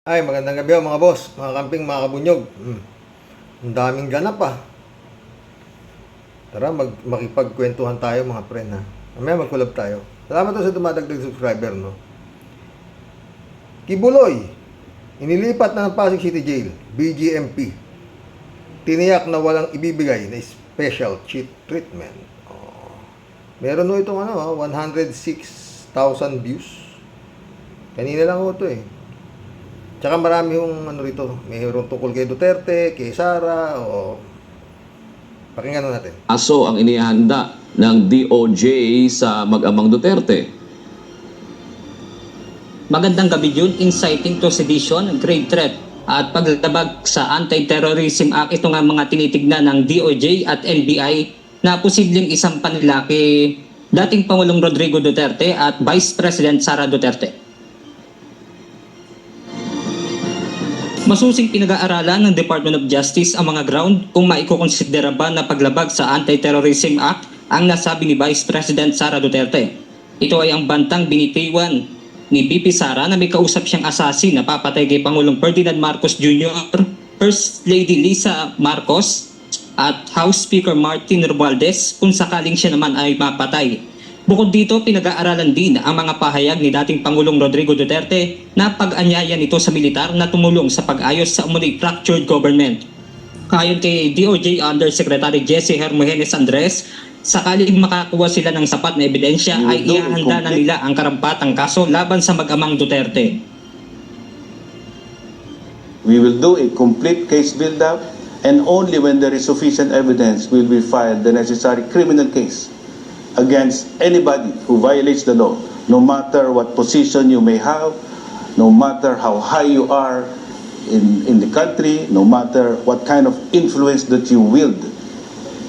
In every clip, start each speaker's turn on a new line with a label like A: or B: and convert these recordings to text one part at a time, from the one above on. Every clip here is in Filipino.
A: Ay, magandang gabi mga boss, mga kamping, mga kabunyog. Ang daming ganap ah. Tara, makipagkwentuhan tayo mga friend ha. Mamaya mag-collab tayo. Salamat to sa dumadagdag subscriber, no. Kibuloy, inilipat na ng Pasig City Jail, BGMP. Tiniyak na walang ibibigay na special treatment. Meron no itong 106,000 views. Kanina lang ho ito eh. Tsaka marami yung rito, mayroong tungkol kay Duterte, kay Sara, o pakinggan natin.
B: Aso ang inihanda ng DOJ sa mag-amang Duterte.
C: Magandang gabi yun, inciting to sedition, grave threat at paglabag sa Anti-Terrorism Act. Ito nga mga tinitignan ng DOJ at NBI na posibleng isampa nila kay dating Pangulong Rodrigo Duterte at Vice President Sara Duterte. Masusing pinag-aaralan ng Department of Justice ang mga ground kung maikukonsidera ba na paglabag sa Anti-Terrorism Act ang nasabi ni Vice President Sara Duterte. Ito ay ang bantang binitiwan ni VP Sara na may kausap siyang assassin na papatay kay Pangulong Ferdinand Marcos Jr., First Lady Lisa Marcos at House Speaker Martin Romualdez kung sakaling siya naman ay mapatay. Bukod dito, pinag-aaralan din ang mga pahayag ni dating Pangulong Rodrigo Duterte na pag-anyaya nito sa militar na tumulong sa pag-ayos sa umuning fractured government. Ayon kay DOJ Undersecretary Jesse Hermogenes Andres, sakaling makakuha sila ng sapat na ebidensya ay ihahanda na nila ang karampatang kaso laban sa mag-amang Duterte.
D: We will do a complete case build-up, and only when there is sufficient evidence will we file the necessary criminal case against anybody who violates the law, no matter what position you may have, no matter how high you are in the country, no matter what kind of influence that you wield.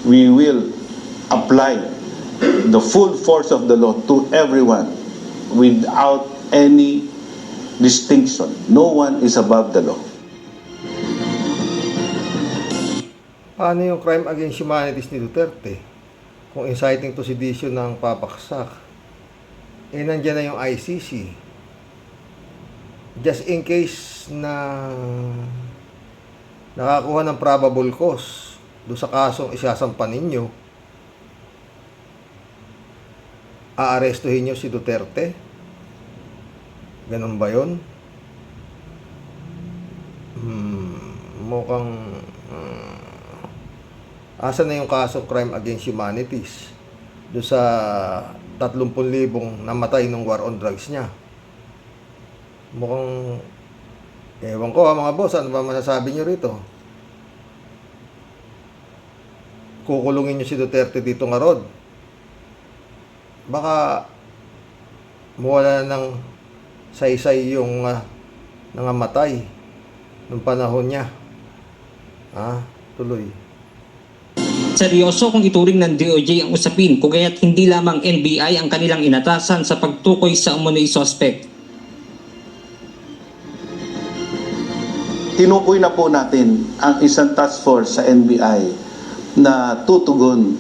D: We will apply the full force of the law to everyone without any distinction. No one is above the law.
A: Paano yung crime against humanities ni Duterte? Kung inciting to sedition ng papaksak, nandiyan na yung ICC. Just in case na nakakuha ng probable cause doon sa kasong isasampa ninyo, aarestuhin nyo si Duterte? Ganun ba yun? Mukhang asa na yung kaso crime against humanities do sa 30,000 namatay ng war on drugs niya? Mukhang ewan ko mga boss, ano ba masasabi nyo rito? Kukulungin nyo si Duterte dito nga rod, baka mawala ng saysay yung nangamatay nung panahon niya. Tuloy.
C: Seryoso kung ituring ng DOJ ang usapin, kung kaya't hindi lamang NBI ang kanilang inatasan sa pagtukoy sa umunoy suspect.
D: Tinukoy na po natin ang isang task force sa NBI na tutugon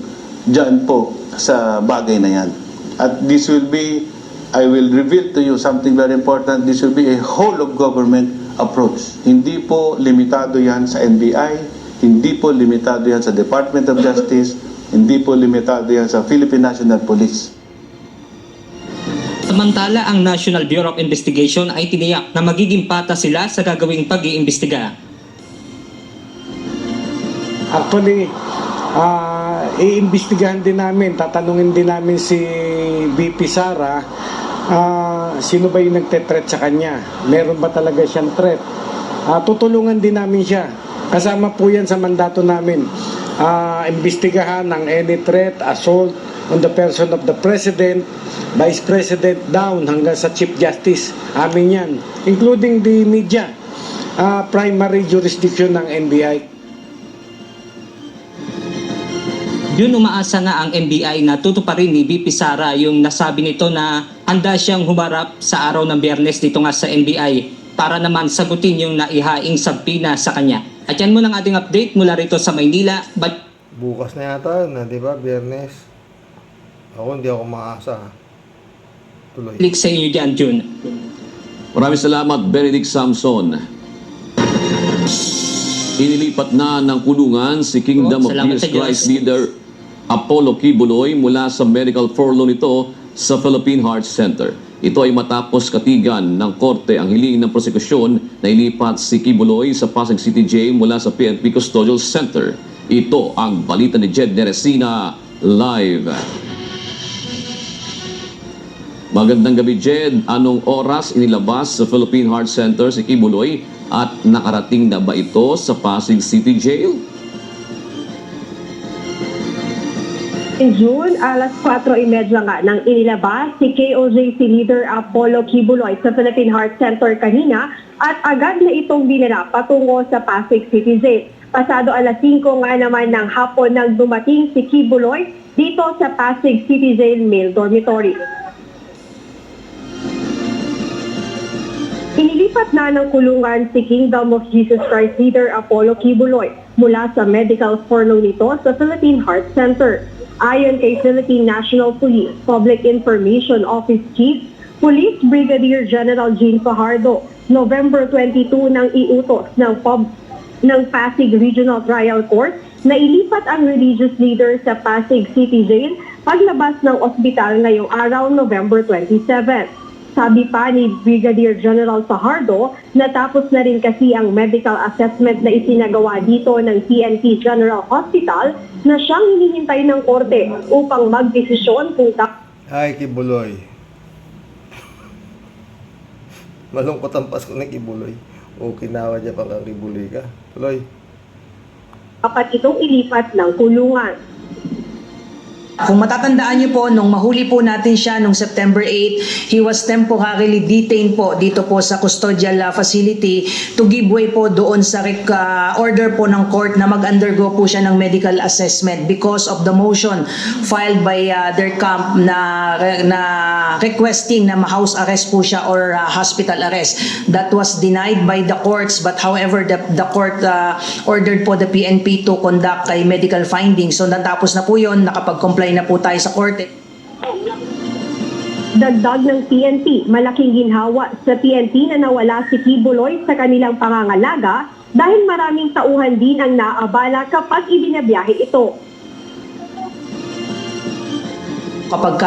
D: dyan po sa bagay na yan. At this will be, I will reveal to you something very important, this will be a whole of government approach. Hindi po limitado yan sa NBI, hindi po limitado yan sa Department of Justice, hindi po limitado yan sa Philippine National Police.
C: Samantala, ang National Bureau of Investigation ay tiniyak na magiging patas sila sa gagawing pag-iimbestiga.
E: Actually, iimbestigahan din namin, tatanungin din namin si VP Sara, sino ba yung nagte-threat sa kanya? Meron ba talaga siyang threat? Tutulungan din namin siya. Kasama po yan sa mandato namin. Imbestigahan ng any threat, assault on the person of the President, Vice President down hanggang sa Chief Justice. Amin yan. Including the media. Primary jurisdiction ng NBI.
C: Yun, umaasa nga ang NBI na tutuparin ni VP Sara yung nasabi nito na handa siyang humarap sa araw ng Biyernes dito nga sa NBI para naman sagutin yung naihaing sabina sa kanya. At yan muna ang ating update mula rito sa Maynila.
A: Bukas na yata yun, di ba? Biyernes. Ako hindi ako maasa. Tuloy.
C: Click sa inyo dyan, June.
B: Maraming salamat, Benedict Samson. Inilipat na ng kulungan si Kingdom of
C: Salamat
B: Jesus
C: sa Diyos.
B: Christ leader Apollo Kibuloy mula sa medical furlough nito sa Philippine Heart Center. Ito ay matapos katigan ng korte ang hiling ng prosekusyon na ilipat si Kibuloy sa Pasig City Jail mula sa PNP Custodial Center. Ito ang balita ni Jed Neresina live. Magandang gabi, Jed. Anong oras inilabas sa Philippine Heart Center si Kibuloy at nakarating na ba ito sa Pasig City Jail?
F: In June, alas 4:30 nga nang inilabas si KOJC leader Apollo Kibuloy sa Philippine Heart Center kanina at agad na itong dinala patungo sa Pasig City Jail. Pasado alas 5 nga naman ng hapon nang dumating si Kibuloy dito sa Pasig City Jail Male Dormitory. Inilipat na ng kulungan si Kingdom of Jesus Christ leader Apollo Kibuloy mula sa medical furlough nito sa Philippine Heart Center. Ayon kay Philippine National Police Public Information Office Chief, Police Brigadier General Jean Fajardo, November 22 nang iutos ng Pasig Regional Trial Court na ilipat ang religious leader sa Pasig City Jail paglabas ng ospital ngayong araw, November 27. Sabi pa ni Brigadier General Fajardo, natapos na rin kasi ang medical assessment na isinagawa dito ng PNP General Hospital na siyang hinihintay ng korte upang magdesisyon kung
A: Ay, Kibuloy. Malungkot ang Pasko ng Kibuloy. O kinawa niya pang Kibuloy ka. Tuloy.
F: dapat itong ilipat ng kulungan.
G: Kung matatandaan niyo po, nung mahuli po natin siya nung September 8, he was temporarily detained po dito po sa custodial facility to give way po doon sa order po ng court na mag-undergo po siya ng medical assessment because of the motion filed by their camp na requesting na ma-house arrest po siya or hospital arrest. That was denied by the courts, but however the court ordered po the PNP to conduct a medical finding. So natapos na po yun, nakapag-comply na po tayo sa korte.
F: Dagdag ng PNP, malaking ginhawa sa PNP na nawala si Kibuloy sa kanilang pangangalaga dahil maraming tauhan din ang naabala kapag ibinabiyahe ito.
G: Kapag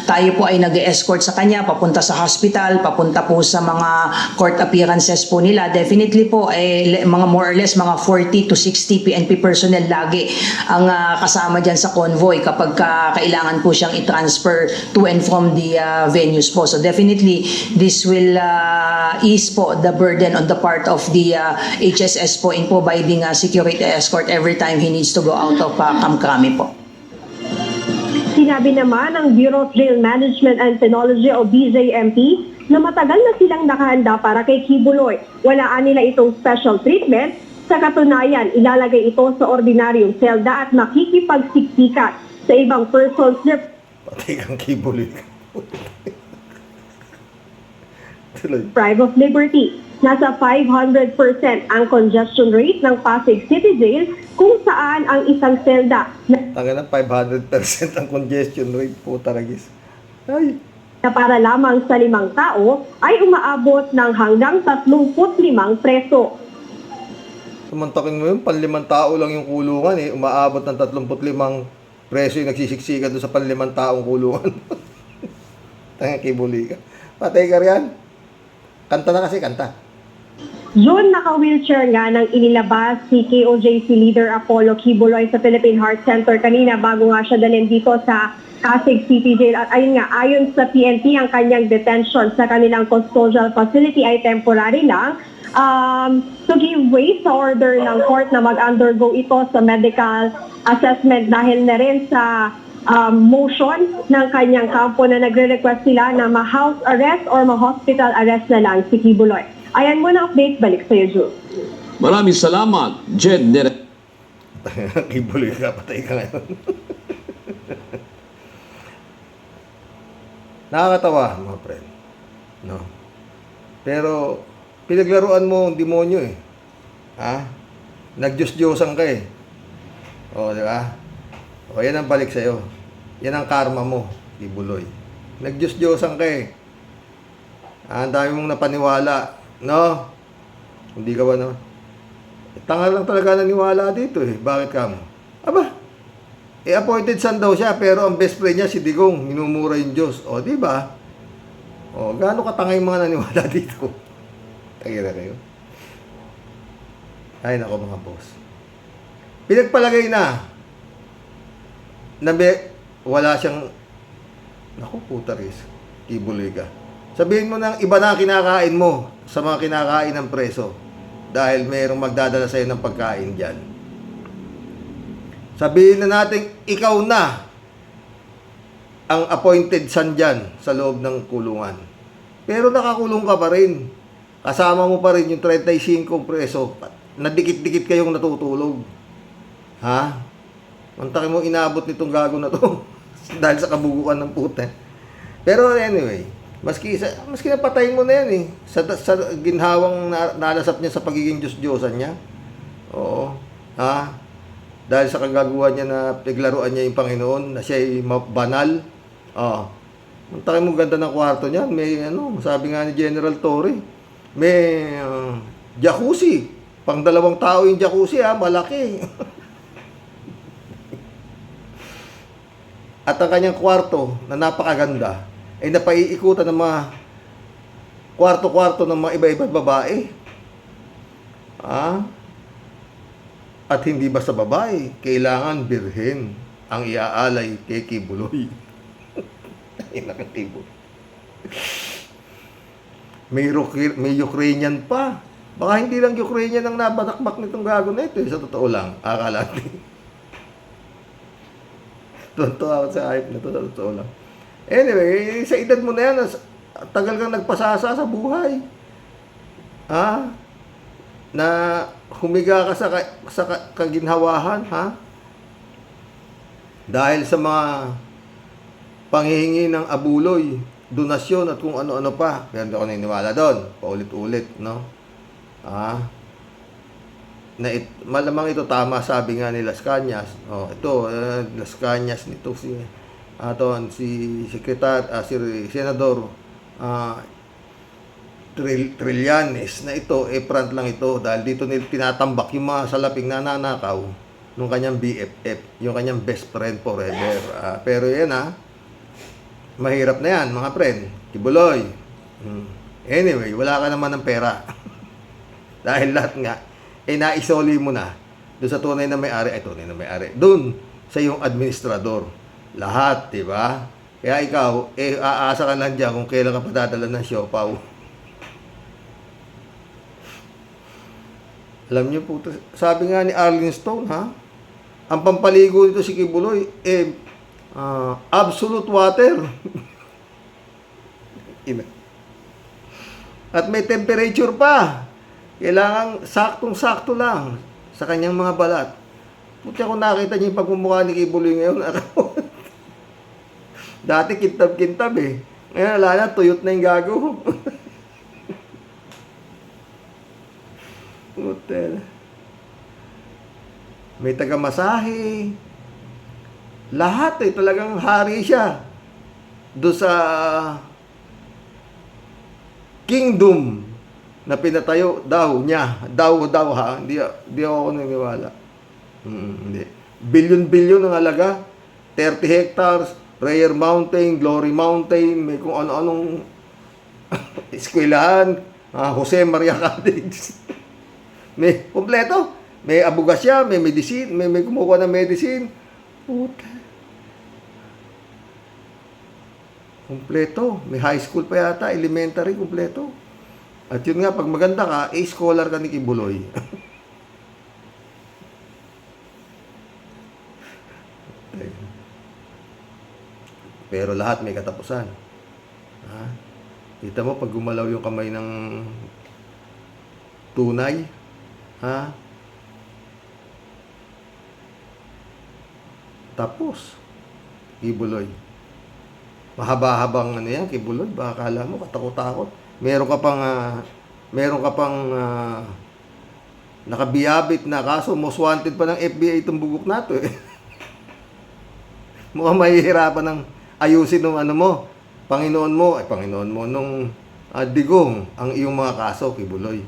G: tayo po ay nag-escort sa kanya, papunta sa hospital, papunta po sa mga court appearances po nila, definitely po ay mga more or less mga 40 to 60 PNP personnel lagi ang kasama dyan sa convoy kapag kailangan po siyang i-transfer to and from the venues po. So definitely, this will ease po the burden on the part of the HSS po in providing security escort every time he needs to go out of Camp Crame po.
F: Sinabi naman ng Bureau of Jail Management and Technology o BJMP na matagal na silang nakahanda para kay Kibuloy. Walaan nila itong special treatment. Sa katunayan, ilalagay ito sa ordinaryong selda at makikipagsiksikan sa ibang persons na
A: Patay kang Kibuloy ka. Tuloy.
F: deprived of liberty. Nasa 500% ang congestion rate ng Pasig City Jail kung saan ang isang selda
A: Tanga na 500% ang congestion rate po taragis. Ay,
F: na para lamang sa 5 tao ay umaabot ng hanggang 35 preso.
A: samantakin mo yun, 5 tao lang yung kulungan eh. Umaabot ng 35 preso yung nagsisiksikan doon sa 5 taong kulungan. Tanga Kibuloy ka. Patay ka riyan. Kanta na kasi, kanta.
F: Yun, naka-wheelchair nga nang inilabas si KOJC leader Apollo Kibuloy sa Philippine Heart Center kanina bago nga siya dalhin dito sa Pasig City Jail. At ayun nga, ayon sa PNP, ang kanyang detention sa kanilang custodial facility ay temporary lang to give way sa order ng court na mag-undergo ito sa medical assessment dahil na rin sa motion ng kanyang kampo na nagre-request sila na ma-house arrest or ma-hospital arrest na lang si Kibuloy. Ayan mo na update, balik sa iyo, Jules.
B: Maraming salamat, Jed Neresina.
A: Kibuloy ka, patay ka ngayon. Nakakatawa, mga friend. No? Pero, pinaglaruan mo ang demonyo eh. Ha? Nag-Diyos-Diyosan ka eh. O, di ba? O, yan ang balik sa'yo. Yan ang karma mo, Kibuloy. Nag-Diyos-Diyosan ka eh. Ang dami mong napaniwala, no? Hindi ka ba na? Tanga lang talaga naniwala dito eh. Bakit ka mo? Aba, appointed son daw siya, pero ang best friend niya si Digong, minumura yung Diyos. O, di ba? O, gaano katanga yung mga naniwala dito? Tagira kayo. Ay, nako mga boss. Pinagpalagay na wala siyang, naku, putaris, Kibuloy ka. Sabihin mo ng iba na kinakain mo sa mga kinakain ng preso dahil mayroong magdadala sa'yo ng pagkain dyan. Sabihin na natin, ikaw na ang appointed son dyan sa loob ng kulungan. Pero nakakulong ka pa rin. Kasama mo pa rin yung 35 preso na dikit-dikit kayong natutulog. Ha? Mantakin mo inabot nitong gago na to dahil sa kabuguan ng puta. Pero anyway, maski napatayin mo na yan eh. Sa ginhawang nalasap niya sa pagiging Diyos-Diyosan niya. Oo. Ha? Dahil sa kagaguhan niya na piglaruan niya yung Panginoon, na siya ay banal. Oo. Mantakin mo ganda ng kwarto niya. May sabi nga ni General Torre, may jacuzzi. Pang 2 tao yung jacuzzi malaki. At ang kanyang kwarto na napakaganda ay napaiikutan ng mga kwarto-kwarto ng mga iba-ibang babae. At hindi basta babae, kailangan birhen ang iaalay kay Kibuloy. Ay, nakatibo. May Ukrainian pa. Baka hindi lang Ukrainian ang nabatakbak nitong gago na ito. Sa totoo lang, akala natin. Tuntua ako sa hype na ito, sa totoo lang. Anyway, sa edad mo na yan, tagal kang nagpasasa sa buhay. Na humiga ka sa kaginhawahan, dahil sa mga panghihingi ng abuloy, donasyon at kung ano-ano pa. Pero hindi ako naniniwala doon. Paulit-ulit, no? Malamang ito tama, sabi nga ni Las Cañas. Las Cañas nito si Senador Trillanes na ito, front lang ito dahil dito tinatambak yung mga salaping nananakaw nung kanyang BFF, yung kanyang best friend forever. Pero yan mahirap na yan mga friend, Kibuloy. Anyway, wala ka naman ng pera. Dahil lahat nga naisoli mo na doon sa tunay na may-ari, doon sa iyong administrador. Lahat, di ba? Kaya ikaw, aasa ka lang dyan kung kailan ka padadala ng siopaw. Alam niyo po, sabi nga ni Arlene Stone, ang pampaligo nito si Kibuloy, absolute water. At may temperature pa. Kailangan saktong-sakto lang sa kanyang mga balat. Puti ako nakita niyo yung pagmumukha ni Kibuloy ngayon. Dati kintab-kintab eh. Ngayon wala na, tuyot na yung gago. Hotel. May taga-masahe. Lahat talagang hari siya. Doon sa kingdom na pinatayo daw niya. Daw Hindi ako naniniwala. Hindi. Bilyon-bilyon ang halaga. 30 hectares. Rare Mountain, Glory Mountain, may kung ano-anong eskwelahan, Jose Maria Cottage. May kompleto. May abogasya, may medicine, may kumukuha ng medicine. Puta. Kompleto. May high school pa yata, elementary, kompleto. At yun nga, pag maganda ka, scholar ka ni Kibuloy. Pero lahat may katapusan. Kita mo, pag gumalaw yung kamay ng tunay, tapos, Kibuloy. Mahaba-habang yan, Kibuloy. Baka akala mo, katakot-takot. Meron ka pang nakabiyabit na kaso, most wanted pa ng FBI itong bugok na to eh. Mukhang mahihirapan ng ayusin nung Panginoon mo, nung digong ang iyong mga kaso, Kibuloy.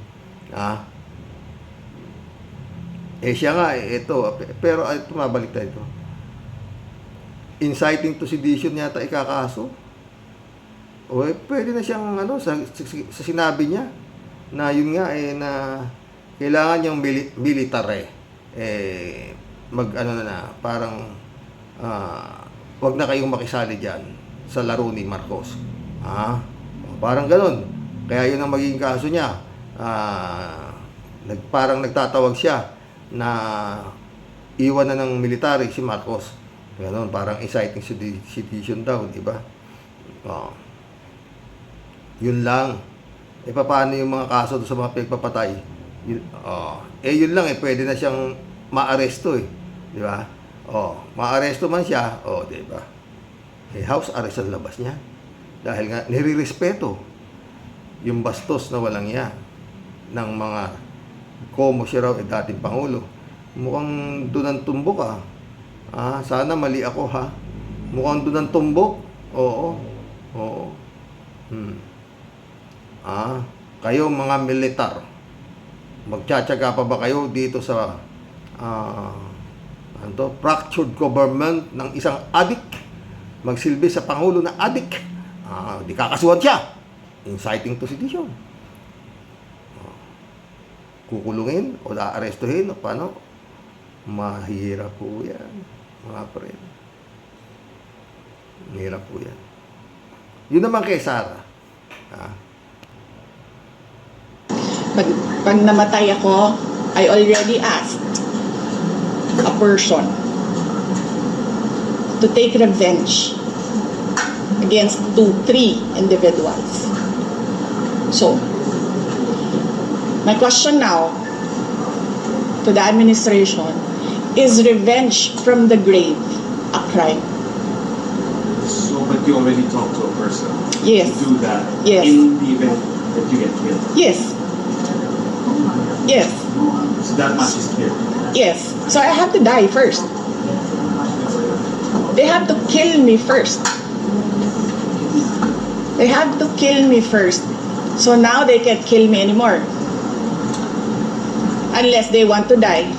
A: Siya nga, ito. Pero, tumabalik tayo ito. Inciting to sedition yata ikakaso. Pwede na siyang, sa sinabi niya, na yun nga, na kailangan yung military, parang, wag na kayong makisali dyan sa laro ni Marcos. Parang ganun. Kaya yun ang magiging kaso niya. Parang nagtatawag siya na iwan na ng military si Marcos. Ganun, parang inciting sedition daw, di ba? Yun lang. Paano yung mga kaso sa mga pagpapatay? Yun lang, pwede na siyang maaresto, di ba? Maaresto man siya, di ba? House arrest ang labas niya. Dahil nga, nirirespeto yung bastos na walang yan ng mga Como siya raw, dating Pangulo. Mukhang doon ang tumbok, sana mali ako, Mukhang doon ang tumbok. Oo. Kayo mga militar, magtsatsaga pa ba kayo dito sa fractured government ng isang adik, magsilbi sa Pangulo na adik? Di kakasuhan siya. Inciting to sedition. Kukulungin o aarestuhin o paano? Mahirap po yan, mga friend. Mahirap po yan. Yun naman kay Sara.
H: Pag namatay ako, I already asked a person to take revenge against 3 individuals. So, my question now to the administration, is revenge from the grave a crime?
I: So, but you already talked to a person
H: Yes.
I: to do that
H: Yes.
I: in the event that you get killed.
H: Yes. Yes.
I: So that much is clear.
H: Yes. So I have to die first. They have to kill me first. They have to kill me first. So now they can't kill me anymore. Unless they want to die.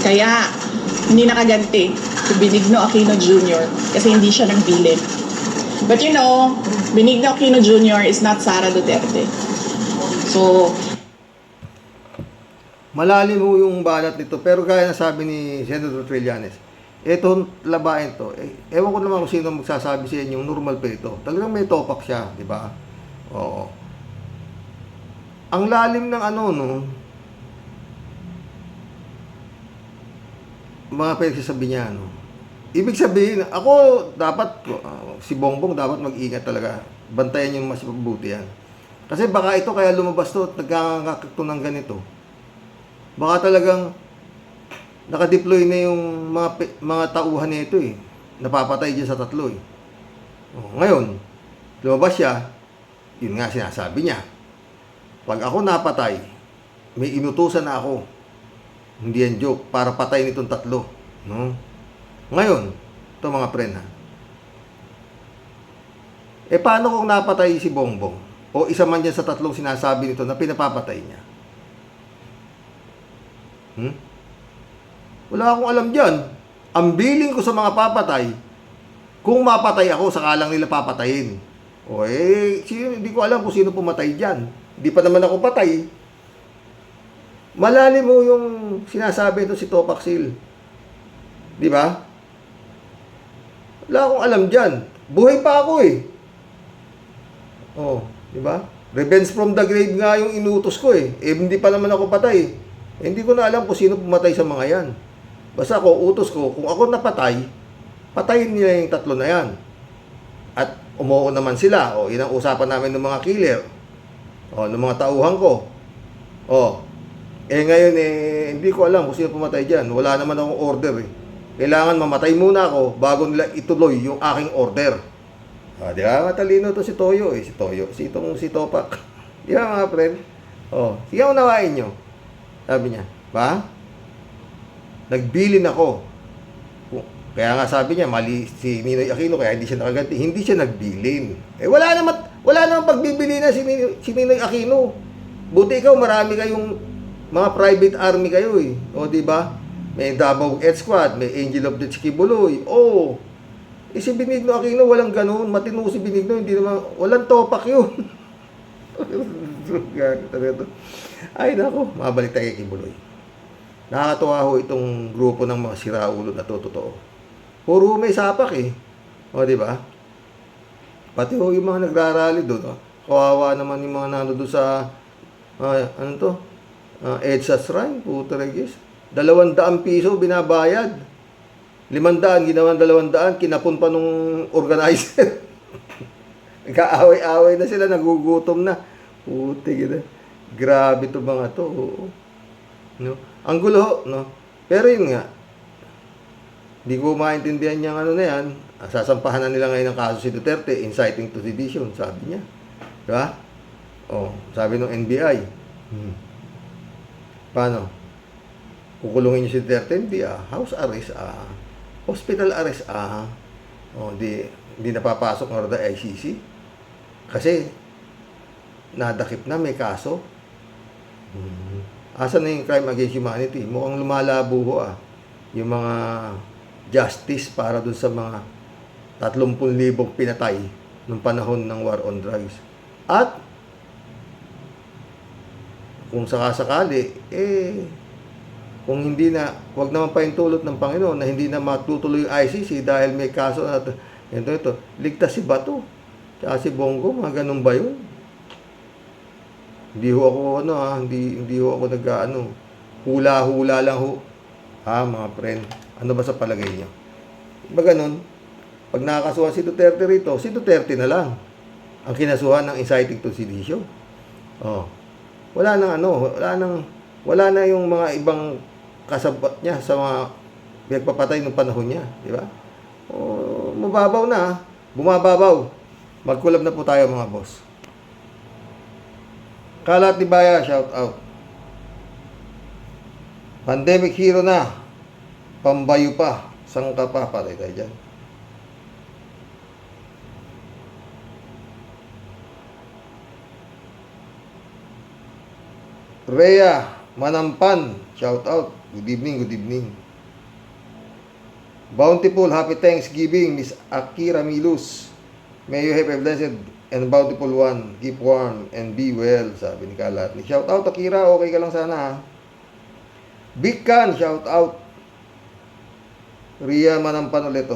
H: Kaya, hindi nakaganti si Benigno Aquino Jr. kasi hindi siya nagbilin. But you know, Benigno Aquino Jr. is not Sara Duterte. So,
A: Malalim ho yung balat nito, pero gaya na sabi ni Senator Trillanes, etong labahin to, ewan ko naman kung sino magsasabi sa inyo, normal pa ito. Talagang may topak siya, di ba? Oo. Ang lalim ng mga pinagsasabi niya, Ibig sabihin, ako dapat, si Bongbong dapat mag-ingat talaga. Bantayan yung mas mabuti yan. Kasi baka ito kaya lumabas to at nagkakakakto ng ganito. Baka talagang nakadeploy na yung mga tauhan nito Napapatay dyan sa 3 Ngayon, lumabas siya, yun nga sinasabi niya. Pag ako napatay, may inutusan na ako. Hindi yan joke, para patay nitong 3. No? Ngayon, ito mga friend paano kung napatay si Bongbong? O isa man dyan sa 3 sinasabi nito na pinapapatay niya? Wala akong alam dyan. Ang billing ko sa mga papatay, kung mapatay ako, saka lang nila papatayin. Hindi ko alam kung sino pumatay dyan. Hindi pa naman ako patay. Malalim mo yung sinasabi ito si Topak Sil. Di ba? Wala akong alam dyan. Buhay pa ako di ba? Revenge from the grave nga yung inutos ko hindi pa naman ako patay. Hindi ko na alam kung sino pumatay sa mga yan. Basta ako, utos ko, kung ako napatay, patayin nila yung 3 na yan. At umuo naman sila. Yun ang usapan namin ng mga killer. Ng mga tauhan ko. Ngayon, hindi ko alam kung sino pumatay dyan. Wala naman akong order Kailangan mamatay muna ako bago nila ituloy yung aking order. Di ba? Matalino to si Toyo Si Toyo. Si Topak. Di ba mga friend? Sige unawain nyo. Sabi niya, ba? Nagbilin ako. Kaya nga sabi niya, mali si Ninoy Aquino kaya hindi siya nakaganti. Hindi siya nagbilin. Wala naman pagbibili na si Ninoy Aquino. Buti ikaw, marami kayong mga private army kayo eh. O, di ba? May Davao Ed Squad, may Angel of the Chikibuloy. O, si Benigno Aquino, walang ganun. Matino si Benigno, hindi naman, walang topak yun. Ay, nako, mabalik tayo kay Kibuloy. Nakakatuwa ho itong grupo ng mga siraulo na totoo. Puro may sapak eh. O, di ba? Pati ho yung mga nagrarally doon. Kawawa naman yung mga nando doon sa, EDSA Shrine, puto regis. 200 piso binabayad. 500, ginawan 200, kinapon pa nung organizer. Nagkaaway-away na sila, nagugutom na. Puti gina. Grabe to mga to. No? Ang gulo, no? Pero yun nga, hindi ko maintindihan niyang ano na yan. Sasampahan na nila ngayon ng kaso si Duterte, inciting to sedition, sabi niya. Diba? O, sabi ng NBI. Paano? Kukulungin niyo si Duterte, hindi house arrest, hospital arrest, o, di napapasok ng RODA ICC. Kasi, nadakip na, may kaso. Asan na yung crime against humanity? Mukhang lumalabo ho, yung mga justice para dun sa mga 30,000 pinatay nung panahon ng war on drugs. At kung sakasakali, kung hindi na, wag naman paintulot ng Panginoon na hindi na matutuloy yung ICC dahil may kaso na ito, ligtas si Bato, tsaka si Bongo, mga ganun ba yun? Hindi ho ako, hindi ho ako hula-hula lang ho. Mga friend, ano ba sa palagay niyo? Ba ganun? Pag nakakasuhan si Duterte rito, si Duterte na lang ang kinasuhan ng inciting to sedition. Wala na yung mga ibang kasabat niya sa mga pinagpapatay ng panahon niya, di ba? Mababaw na, bumababaw. Mag-collab na po tayo mga boss. Kalat ni Baya, shout out. Pandemic hero na. Pambayo pa. Sangka pa. Patay tayo dyan. Rhea Manampan, shout out. Good evening, good evening. Bountiful, happy Thanksgiving, Miss Akira Milus. May you have a blessed and bountiful one. Keep warm and be well, sabi ni Kalat. Shout out Akira, okay ka lang sana. Big Can, shout out. Rhea Manampan ulit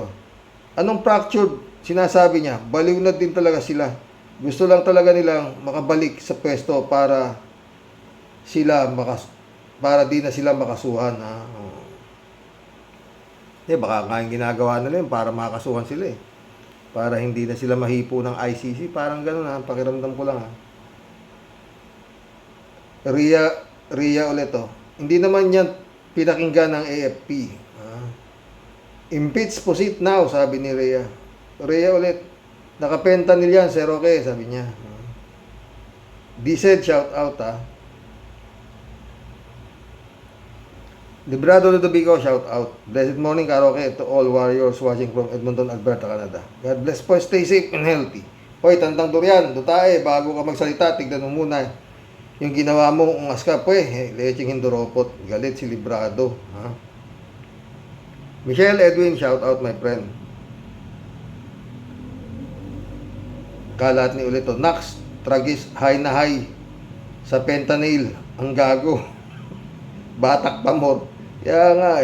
A: Anong fractured? Sinasabi niya, baliw na din talaga sila. Gusto lang talaga nilang makabalik sa pwesto para di na sila makasuhan. Baka nga yung ginagawa nila yun para makasuhan sila para hindi na sila mahipo ng ICC. Parang gano'n pakiramdam ko lang Rhea ulit Hindi naman yan pinakinggan ng AFP. Impeach proceed now, sabi ni Rhea. Rhea ulit, nakapentanil yan, Sir Roque, sabi niya. Diesel, shout out Librado Ludovico, shout out. Blessed morning, Karoke, to all warriors watching from Edmonton, Alberta, Canada. God bless po, stay safe and healthy. Hoy, Tandang Durian, dutae, bago ka magsalita, tignan mo muna yung ginawa mo kung aska po lecheng hindoropot, galit si Librado. Michelle Edwin, shout out my friend. Kalat ni ulit Nax, tragis, high na high sa fentanyl, ang gago. Batak pa mo. Kaya nga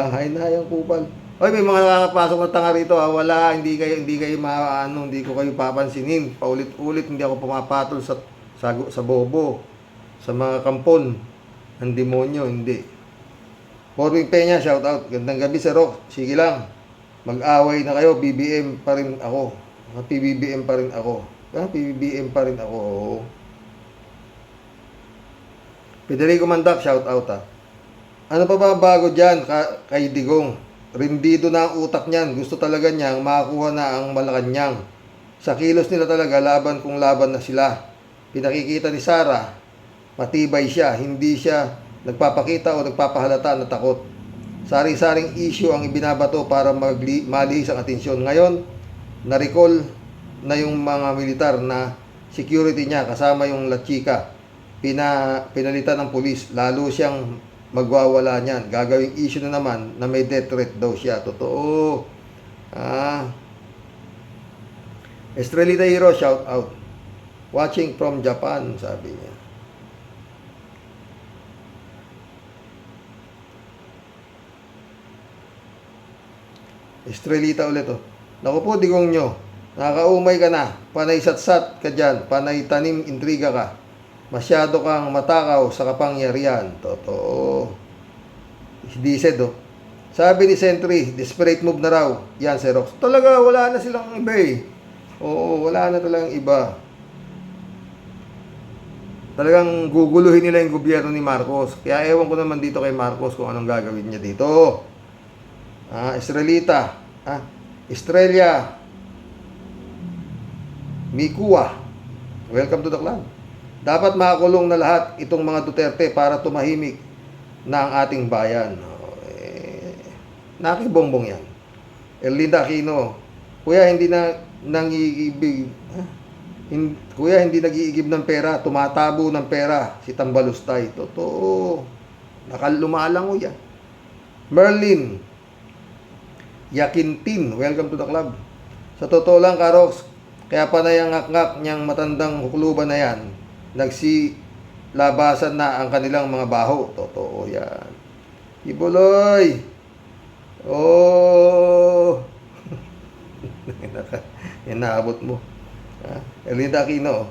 A: high na high ang kupal. Hoy, may mga nakakapasok na tanga rito Wala, hindi ko kayo papansinin. Paulit-ulit hindi ako pumapatol sa bobo, sa mga kampon ng demonyo, hindi. Porwing Peña, shout out. Gandang gabi, Sir Rock. Sige lang. Mag-away na kayo. BBM pa rin ako. PBBM pa rin ako. PBBM pa rin ako. Federico Mandak, shout out Ano pa ba bago dyan kay Digong? Rindido na ang utak niyan. Gusto talaga niyang makakuha na ang Malacanang. Sa kilos nila talaga, laban kung laban na sila. Pinakikita ni Sara, matibay siya. Hindi siya nagpapakita o nagpapahalata na takot. Sari-saring issue ang ibinabato para malihis ang atensyon. Ngayon, na-recall na yung mga militar na security niya kasama yung La Chica. Pinalitan ng pulis. Lalo siyang magwawala niyan. Gagawing issue na naman na may death threat daw siya. Totoo. Estrelita Hero, shout out. Watching from Japan, sabi niya. Estrelita ulit, oh. Naku po, digong nyo. Nakakaumay ka na. Panay satsat ka dyan. Panay tanim intriga ka. Masyado kang matakaw sa kapangyarihan. Totoo. Dised, oh. Sabi ni Sentry, desperate move na raw. Yan, Xerox. Talaga, wala na silang iba eh. Oo, wala na talagang iba. Talagang guguluhin nila yung gobyerno ni Marcos. Kaya ewan ko naman dito kay Marcos kung anong gagawin niya dito. Estrelita. Estrella. Mikua. Welcome to the club. Dapat makakulong na lahat itong mga Duterte para tumahimik na ang ating bayan. Nakibongbong yan. Erlinda Aquino. Kuya, hindi na nangiigib. Kuya, hindi nag-iigib ng pera. Tumatabo ng pera. Si Tambalustay. Totoo. Nakalumalang o yan. Merlin. Yakintin. Welcome to the club. Sa totoo lang, Karox, kaya panay ang ngak-ngak niyang matandang hukluban na yan. Nagsilabasan na ang kanilang mga baho. Totoo yan. Ibuloy. Oh. Yan naabot mo. Erlinda Aquino.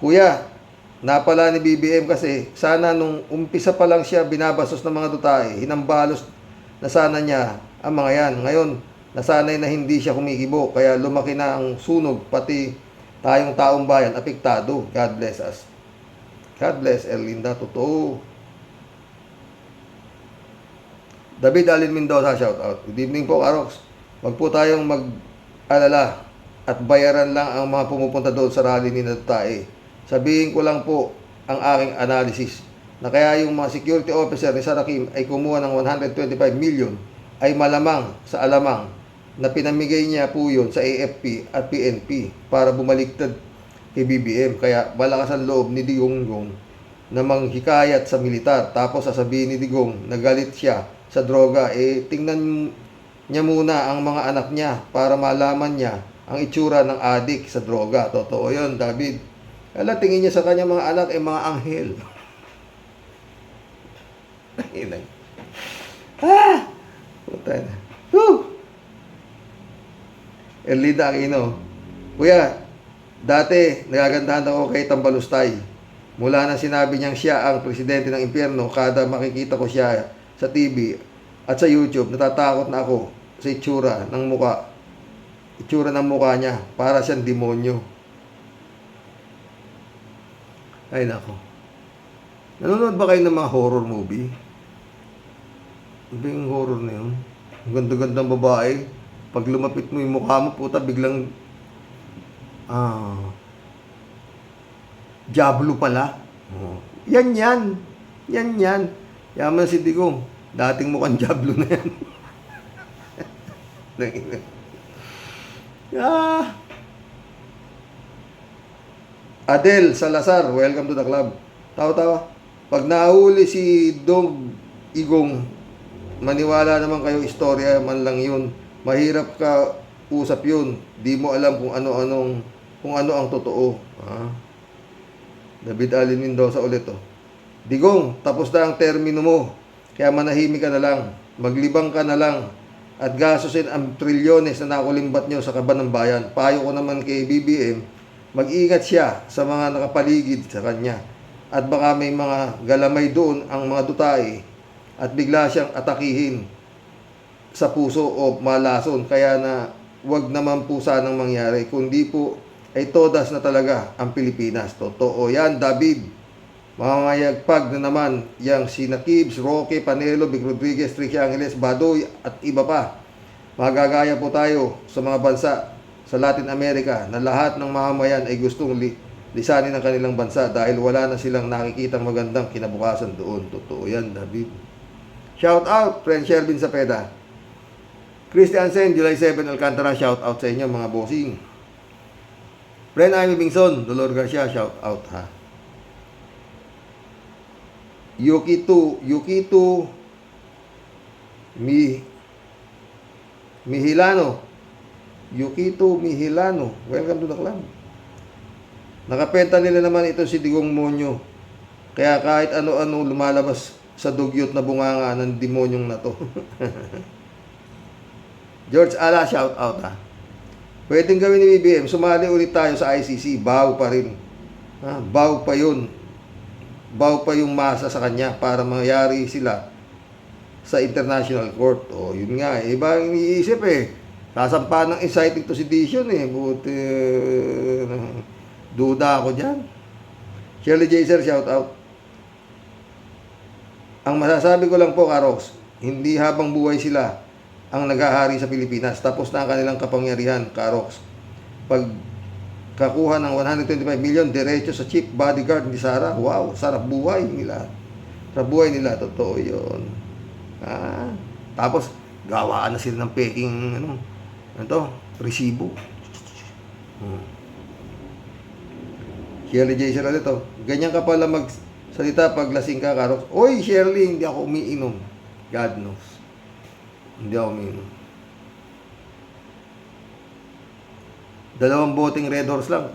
A: Kuya, napala ni BBM kasi sana nung umpisa pa lang siya binabasos ng mga dutay, hinambalos na sana niya ang mga yan. Ngayon, nasanay na hindi siya kumikibo, kaya lumaki na ang sunog, pati tayong taong bayan, apektado. God bless us. God bless, Erlinda. Totoo. David Alin Mendoza, shout out. Good evening po, Karox. Wag po tayong mag-alala at bayaran lang ang mga pumupunta doon sa rally ni Natutae. Sabihin ko lang po ang aking analysis na kaya yung mga security officer ni Sara Kim ay kumuha ng 125 million ay malamang sa alamang na pinamigay niya po yun sa AFP at PNP para bumaliktad kay BBM. Kaya malakas ang loob ni Digong na manghikayat sa militar. Tapos sasabihin ni Digong na galit siya sa droga. Tingnan niya muna ang mga anak niya para malaman niya ang itsura ng adik sa droga. Totoo yun, David. Kala tingin niya sa kanya mga anak mga anghel. Puta na. Erlinda Aquino. Kuya, dati nagagandahan ako kay Tambalustay. Mula na sinabi niyang siya ang presidente ng impyerno, kada makikita ko siya sa TV at sa YouTube, natatakot na ako sa itsura ng muka. Itsura ng mukha niya, para siyang demonyo. Ay nako. Nanonood ba kayo ng mga horror movie? Ano ba yung horror na yun? Ang ganda-gandang babae. Pag lumapit mo yung mukha mo, puta, biglang Diablo pala. Yan. Yaman si Digong. Dating mukhang Diablo na yan. Adel Salazar, welcome to the club. Tawa-tawa. Pag nahuli si Dong Igong, maniwala naman kayo, istorya man lang yun. Mahirap ka usap yun. Di mo alam kung ano ang totoo. David Alin Mendoza ulit, oh. Digong, tapos na ang termino mo. Kaya manahimik ka na lang. Maglibang ka na lang. At gastusin ang trilyones na nakulimbat nyo sa kaban ng bayan. Payo ko naman kay BBM, mag-ingat siya sa mga nakapaligid sa kanya. At baka may mga galamay doon ang mga dutay at bigla siyang atakihin sa puso o malason. Kaya na wag naman po sanang mangyari. Kundi po ay todas na talaga ang Pilipinas. Totoo yan, David. Mamayagpag na naman yang si Nakibs, Roque, Panelo, Big Rodriguez, Tricky Angeles, Badoy at iba pa. Magagaya po tayo sa mga bansa sa Latin America na lahat ng mamamayan ay gustong lisanin ang kanilang bansa dahil wala na silang nakikitang magandang kinabukasan doon. Totoo yan, David. Shout out, friend Shervin Sapeda. Christian Sen, July 7, Alcantara, shout out sa inyo mga bossing. Friend Amy Bingson, Dolor Garcia, shout out ha. Yukitu Mihilano. Yukitu Mihilano. Welcome to the club. Nakapenta nila naman ito si Digong Monyo. Kaya kahit ano-ano lumalabas sa dugyot na bunganga ng demonyong na to. George Ala, shout out ha. Pwedeng gawin ni BBM, sumali ulit tayo sa ICC. Baw pa rin. Ha? Baw pa yun. Baw pa yung masa sa kanya para mangyari sila sa international court. O, yun nga. Iba ang iniisip eh. Sasampa ng inciting to sedition eh. Buti, duda ako dyan. Shirley Jaser, shout out. Ang masasabi ko lang po, Karox, hindi habang buhay sila ang naghahari sa Pilipinas. Tapos na ang kanilang kapangyarihan, Karox. Pag kakuha ng 125 million diretso sa chief bodyguard ni Sara, wow, sarap buhay nila. Sarap buhay nila, totoo yun. Tapos, gawaan na sila ng peking, resibo. Shirley J. Sira dito, ganyan ka pala magsalita pag lasing ka, Karox. Oy, Shirley, hindi ako umiinom. God knows. Hindi ako umiinom. 2 boteng Red Horse lang.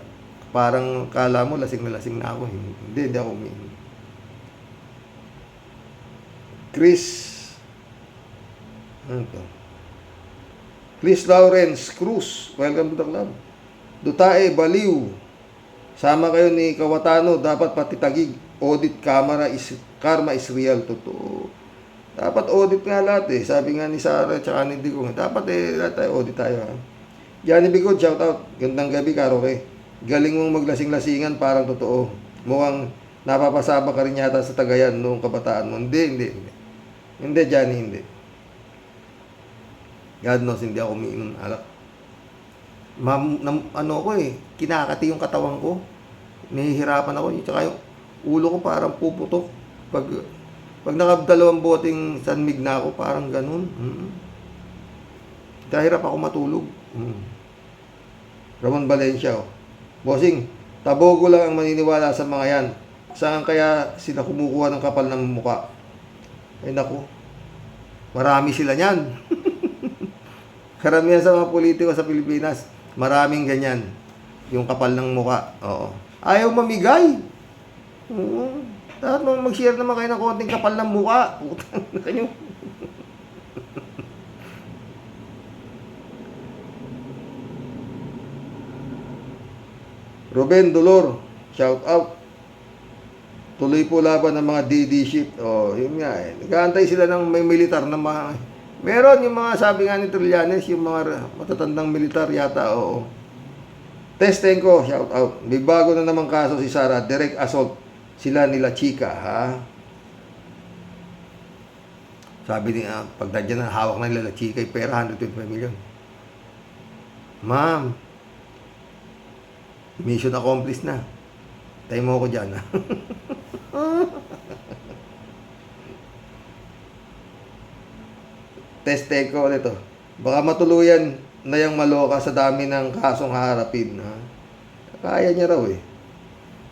A: Parang kala mo lasing na ako. Hindi ako umiinom. Chris Lawrence Cruz, welcome to the club. Dutae Baliw, sama kayo ni Kawatano, dapat pati tagig audit karma is real. Totoo. Dapat audit nga lahat eh. Sabi nga ni Sara at ni Digong, dapat lahat tayo audit tayo ha. Johnny Bigod, shout out. Gandang gabi, Karoke. Galing mong maglasing-lasingan, parang totoo. Mukhang napapasama ka rin yata sa Tagayan noong kabataan mo. Hindi. Hindi, Johnny, hindi. God knows, hindi ako umiinom ng alak. Kinakati yung katawan ko. Nahihirapan ako. Tsaka yung ulo ko parang puputok. Pag nakabdalawang boteng sanmig na ako, parang ganun. Kahirap ako matulog. Ramon Valencia, Bossing, tabogo lang ang maniniwala sa mga yan. Saan kaya sila kumukuha ng kapal ng muka? Ay naku, marami sila niyan. Karamihan sa mga politiko sa Pilipinas, maraming ganyan. Yung kapal ng muka. Oo. Ayaw mamigay. Dapat mag-share naman kayo ng konting kapal ng muka. Putang na kanyo. Ruben Dolor, shout out. Tuloy po laban ng mga DD ship. Yun nga eh. Nag-aantay sila ng may militar na mga... Meron yung mga sabi nga ni Trillanes, yung mga matatandang militar yata, oo. Testenko, shout out. May bago na naman kaso si Sara, direct assault sila nila Chika, ha? Sabi niya, pag nandiyan na hawak na nila Chika, pera 125 million. Ma'am, mission accomplished na. Tayo mo ako dyan, ha? Testenko ulit, oh. Baka matuluyan na yung maloka sa dami ng kasong haharapin, ha? Kaya niya raw, eh.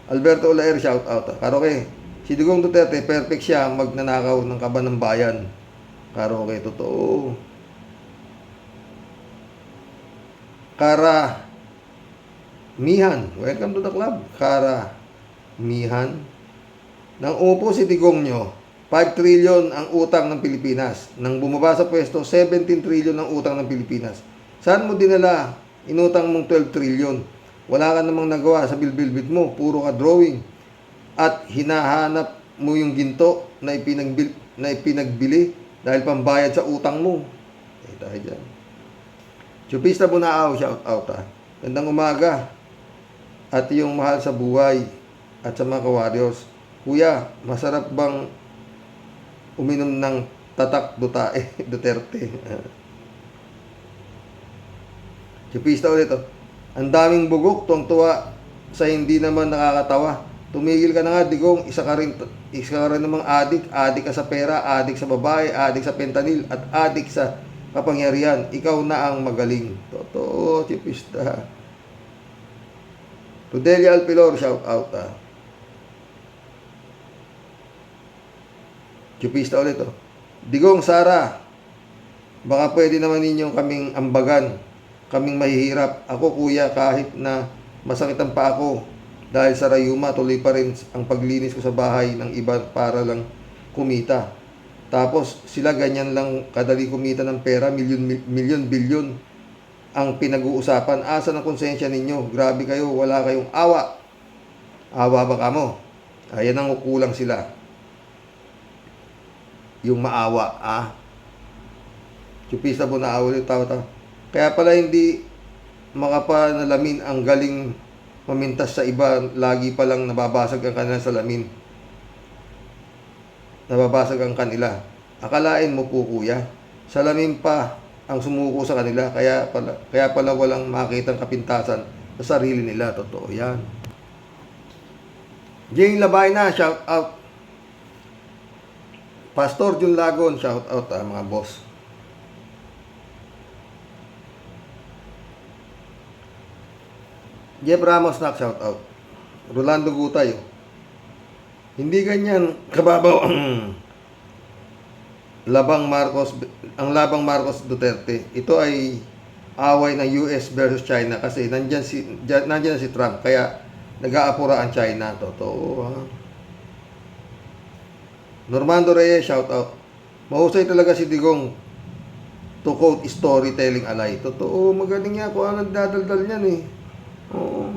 A: Alberto Olaer, shout out. Karoke, si Digong Duterte, perfect siya magnanakaw ng kaban ng bayan. Karoke, totoo. Kara Mihan, welcome to the club. Kara Mihan. Nang umupo si Digong nyo, 5 trillion ang utang ng Pilipinas. Nang bumaba sa pwesto, 17 trillion ang utang ng Pilipinas. Saan mo dinala? Inutang mong 12 trillion. Wala ka namang nagawa sa bilbilbit mo. Puro ka drawing. At hinahanap mo yung ginto na ipinagbili dahil pambayad sa utang mo. Dahil dyan. Chupista Bunaaw, shout out ha. Gandang umaga. At yung mahal sa buhay at sa mga ka-warriors. Kuya, masarap bang uminom ng tatak Duterte? Chupista ulit oh. Ang daming bugok, tuwang-tuwa sa hindi naman nakakatawa. Tumigil ka na nga, Digong. Isa ka rin namang adik ka sa pera, adik sa babae, adik sa fentanyl, at adik sa kapangyarihan. Ikaw na ang magaling. Totoo, chipista. Rodelia Alpilor, shout out. Chipista ulit. Digong, Sara, baka pwede naman ninyong kaming ambagan. Kaming mahihirap. Ako, kuya, kahit na masakit ang paa ko, dahil sa rayuma, tuloy pa rin ang paglinis ko sa bahay ng iba para lang kumita. Tapos sila ganyan lang kadali kumita ng pera, milyon-bilyon ang pinag-uusapan. Asa ng konsensya ninyo? Grabe kayo, wala kayong awa. Awa ba kamo? Ayan ang ukulang sila. Yung maawa, Chupista po na ulit, tawa. Kaya pala hindi makapanalamin ang galing mamintas sa iba, lagi palang nababasag ang kanilang salamin. Nababasag ang kanila. Akalain mo po, kuya, salamin pa ang sumuko sa kanila, kaya pala walang makitang kapintasan sa sarili nila. Totoo yan. Jing Labay na, shout out. Pastor Jun Lagon, shout out mga boss. Jeff Ramos na, shout out. Rolando Gutay. Hindi ganyan kababaw ang labang Marcos Duterte. Ito ay away ng US versus China kasi nandiyan na si Trump, kaya nag-aapura ang China. Totoo. Normando Reyes, shout out. Mahusay talaga si Digong to quote storytelling alay. Totoo, magaling nga kung ano nagdadaldal niyan Oo.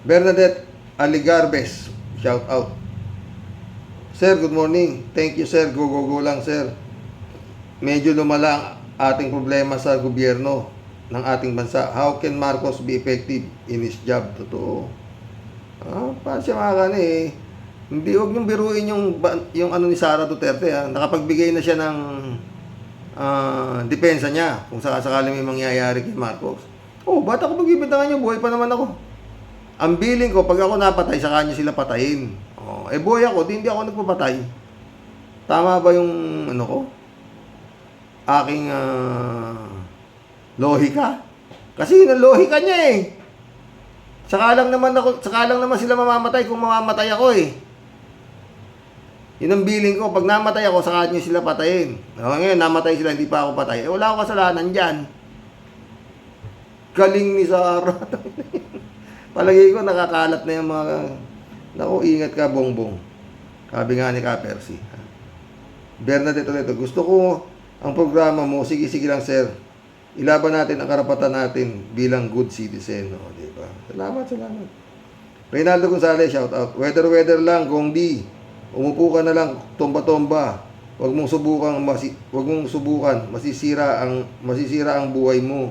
A: Bernadette Aligarbes, shout out. Sir, good morning. Thank you, sir. Go lang, sir. Medyo lumala ang ating problema sa gobyerno ng ating bansa. How can Marcos be effective in his job? Totoo. Paano siya makakano Hindi, huwag niyong biruin yung ano ni Sara Duterte. Nakapagbigay na siya ng depensa niya kung sakasakali may mangyayari kay Marcos. Ba't ako magbibintangan niyo? Buhay pa naman ako. Ang billing ko, pag ako napatay, saka niyo sila patayin. Buhay ako, hindi ako nagpapatay. Tama ba yung aking lohika? Kasi yun ang lohika niya Saka lang naman sila mamamatay kung mamamatay ako Yun ang billing ko. Pag namatay ako, saka niyo sila patayin. Ngayon, namatay sila, hindi pa ako patay. Wala akong kasalanan dyan. Galing ni Sara. Palagi ko nakakalat na yung mga... Naku, ingat ka, Bongbong. Sabi nga ni Kapersi. Bernadette ulit. Gusto ko ang programa mo. Sige lang, sir. Ilaban natin ang karapatan natin bilang good citizen. Diba? Salamat. Reynaldo Gonzalez, shout out. Weather lang, Gongdi. Umupo ka na lang, tomba-tomba. Huwag mong subukan. Masisira ang buhay mo.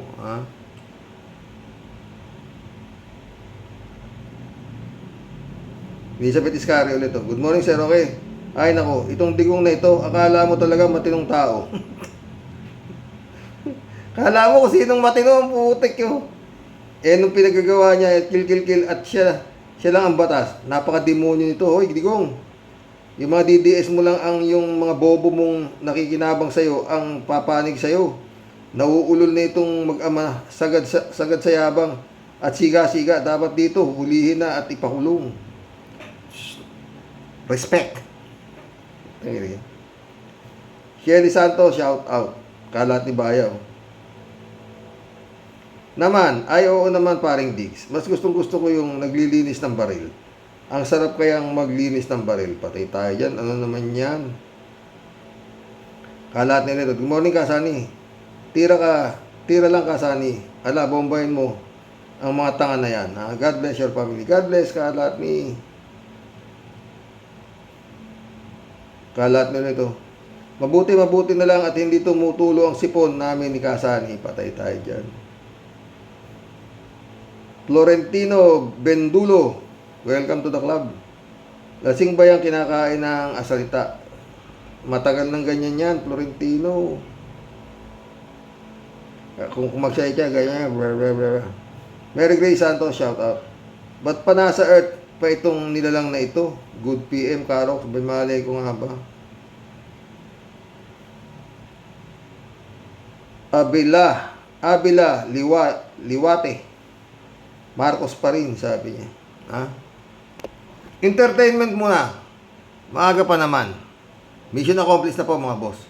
A: Elizabeth Iscari ulit. Good morning, sir. Okay. Ay nako, itong Digong na ito, akala mo talaga matinong tao. Akala mo kung sinong matino ang putik yun. Nung pinagagawa niya, kill at siya lang ang batas. Napaka-demonyo nito. Hoy, Digong. Yung mga DDS mo lang ang yung mga bobo mong nakikinabang sa'yo ang papanig sa'yo. Nauulol na itong mag-ama, sagad sa yabang at siga-siga. Dapat dito, hulihin na at ipakulong. Respect. Shelly Santos, shout out. Kalat ni Bayaw. Naman, oo naman paring Diggs. Mas gustong-gusto ko yung naglilinis ng baril. Ang sarap kayang maglinis ng baril. Patay tayo dyan. Ano naman yan? Kalat ni Redo. Good morning, Kasani. Tira lang, Kasani. Bombayin mo ang mga tanga na yan. God bless your family. God bless, Kalat ni nito. Mabuti na lang at hindi tumutulo ang sipon namin ni Kasani. Patay tayo dyan. Florentino Bendulo, welcome to the club. Lasing ba yung kinakain ng asalita? Matagal ng ganyan yan, Florentino. Kung magsaya ka, ganyan. Mary Grace Santos, shout out. Ba't pa nasa Earth pa itong nilalang na ito? Good PM, Karok. Sabay malay ko nga ba? Abila, Liwate. Marcos pa rin, sabi niya. Ha? Entertainment muna. Maaga pa naman. Mission accomplished na po, mga boss.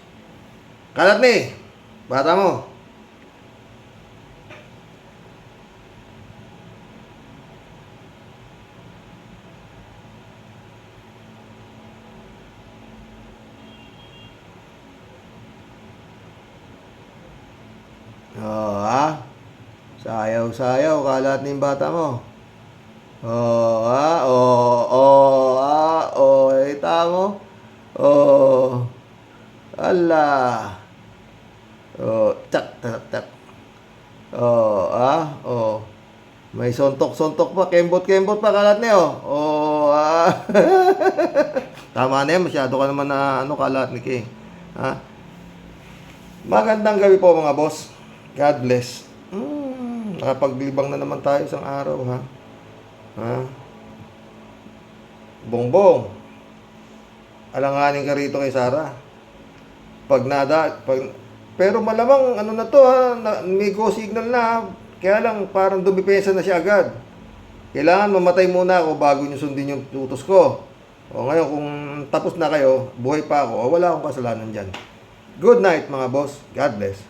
A: Kalat ni, bata mo. Oh, ha? Sayaw, kalat ni yung bata mo. Oh, ha? Ita mo. Oh, ala. Oh, tak. Oh, ha? Oh. May sontok pa, kembot pa kalat niyo. Oh, ha? Tama na yan, masyado ka naman na kalat ni King. Ha? Magandang gabi po, mga boss. God bless. Nakapaglibang na naman tayo isang araw, ha? Ha? Bongbong. Alanganin ka rito kay Sara. Pero malamang ano na to, ha? May go signal na, ha? Kaya lang parang dumipensa na siya agad. Kailangan mamatay muna ako bago niyo sundin yung tutos ko. O ngayon kung tapos na kayo, buhay pa ako, wala akong kasalanan dyan. Good night, mga boss. God bless.